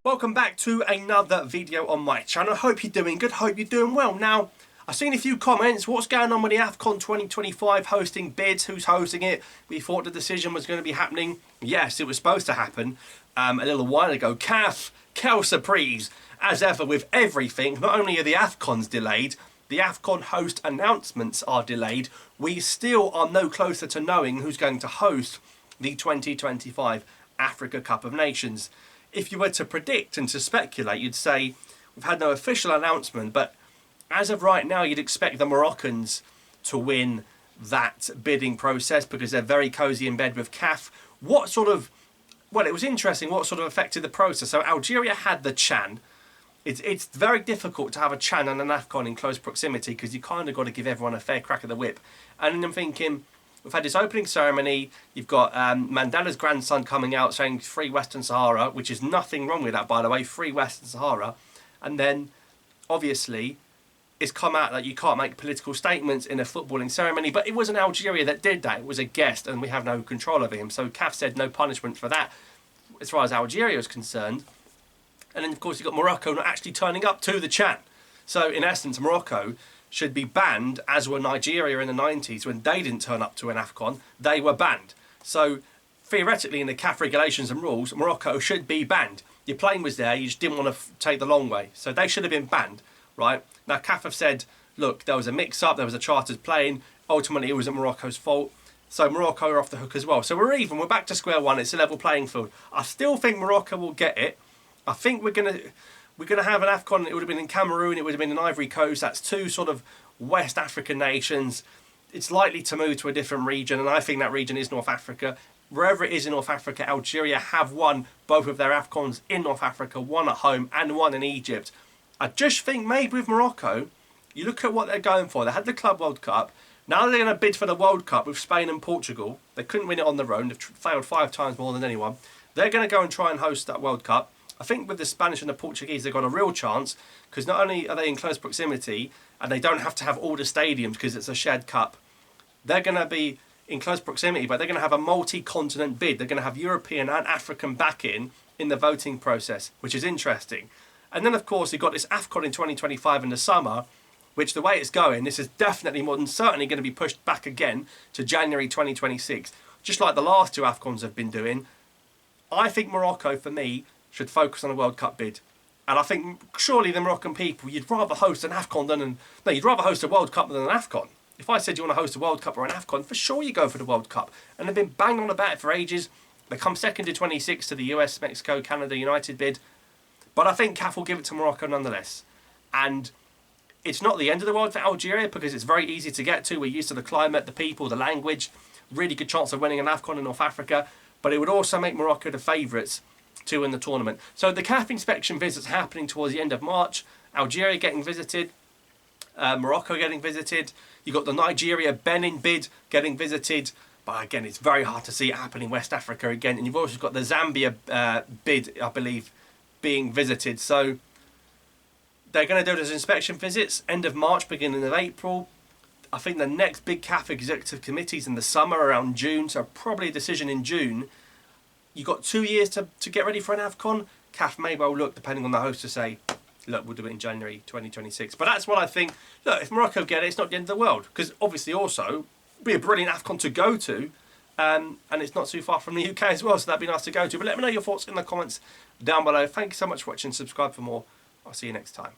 Welcome back to another video on my channel. Hope you're doing good, hope you're doing well. Now, I've seen a few comments, what's going on with the AFCON 2025 hosting bids, who's hosting it? We thought the decision was going to be happening. Yes, it was supposed to happen a little while ago. CAF, quelle surprise, as ever with everything. Not only are the AFCONs delayed, the AFCON host announcements are delayed. We still are no closer to knowing who's going to host the 2025 Africa Cup of Nations. If you were to predict and to speculate, you'd say we've had no official announcement, but as of right now, you'd expect the Moroccans to win that bidding process because they're very cosy in bed with CAF. Well, it was interesting what sort of affected the process. So Algeria had the Chan. It's very difficult to have a Chan and an AFCON in close proximity because you kind of got to give everyone a fair crack of the whip. And I'm thinking, we've had this opening ceremony. You've got Mandela's grandson coming out saying free Western Sahara, which is nothing wrong with that, by the way, free Western Sahara. And then, obviously, it's come out that you can't make political statements in a footballing ceremony. But it wasn't Algeria that did that. It was a guest, and we have no control over him. So CAF said no punishment for that, as far as Algeria is concerned. And then, of course, you've got Morocco not actually turning up to the Chan. So, in essence, Morocco should be banned, as were Nigeria in the 90s when they didn't turn up to an AFCON. They were banned. So theoretically in the CAF regulations and rules, Morocco should be banned. Your plane was there, you just didn't want to take the long way. So they should have been banned, right? Now CAF have said, look, there was a mix-up, there was a chartered plane. Ultimately it wasn't Morocco's fault. So Morocco are off the hook as well. So we're even, we're back to square one, it's a level playing field. I still think Morocco will get it. I think we're going to have an AFCON. It would have been in Cameroon, it would have been in Ivory Coast. That's two sort of West African nations. It's likely to move to a different region, and I think that region is North Africa. Wherever it is in North Africa, Algeria have won both of their AFCONs in North Africa, one at home and one in Egypt. I just think maybe with Morocco, you look at what they're going for. They had the Club World Cup. Now they're going to bid for the World Cup with Spain and Portugal. They couldn't win it on their own. They've failed 5 times more than anyone. They're going to go and try and host that World Cup. I think with the Spanish and the Portuguese, they've got a real chance because not only are they in close proximity and they don't have to have all the stadiums because it's a shared cup, they're going to be in close proximity, but they're going to have a multi-continent bid. They're going to have European and African backing in the voting process, which is interesting. And then, of course, you've got this AFCON in 2025 in the summer, which the way it's going, this is definitely more than certainly going to be pushed back again to January 2026, just like the last 2 AFCONs have been doing. I think Morocco, for me, should focus on a World Cup bid. And I think surely the Moroccan people, you'd rather host an AFCON you'd rather host a World Cup than an AFCON. If I said you want to host a World Cup or an AFCON, for sure you go for the World Cup. And they've been banging on about it for ages. They come second to 26 to the US, Mexico, Canada, United bid. But I think CAF will give it to Morocco nonetheless. And it's not the end of the world for Algeria because it's very easy to get to. We're used to the climate, the people, the language. Really good chance of winning an AFCON in North Africa. But it would also make Morocco the favourites to win the tournament. So the CAF inspection visits happening towards the end of March. Algeria getting visited, Morocco getting visited. You've got the Nigeria Benin bid getting visited, but again it's very hard to see it happen in West Africa again. And you've also got the Zambia bid, I believe, being visited. So they're going to do those inspection visits end of March, beginning of April. I think the next big CAF executive committees in the summer around June, so probably a decision in June. You've got 2 years to get ready for an AFCON. CAF may well look, depending on the host, to say, look, we'll do it in January 2026. But that's what I think. Look, if Morocco get it, it's not the end of the world. Because obviously also, it'd be a brilliant AFCON to go to. And it's not too far from the UK as well, so that'd be nice to go to. But let me know your thoughts in the comments down below. Thank you so much for watching. Subscribe for more. I'll see you next time.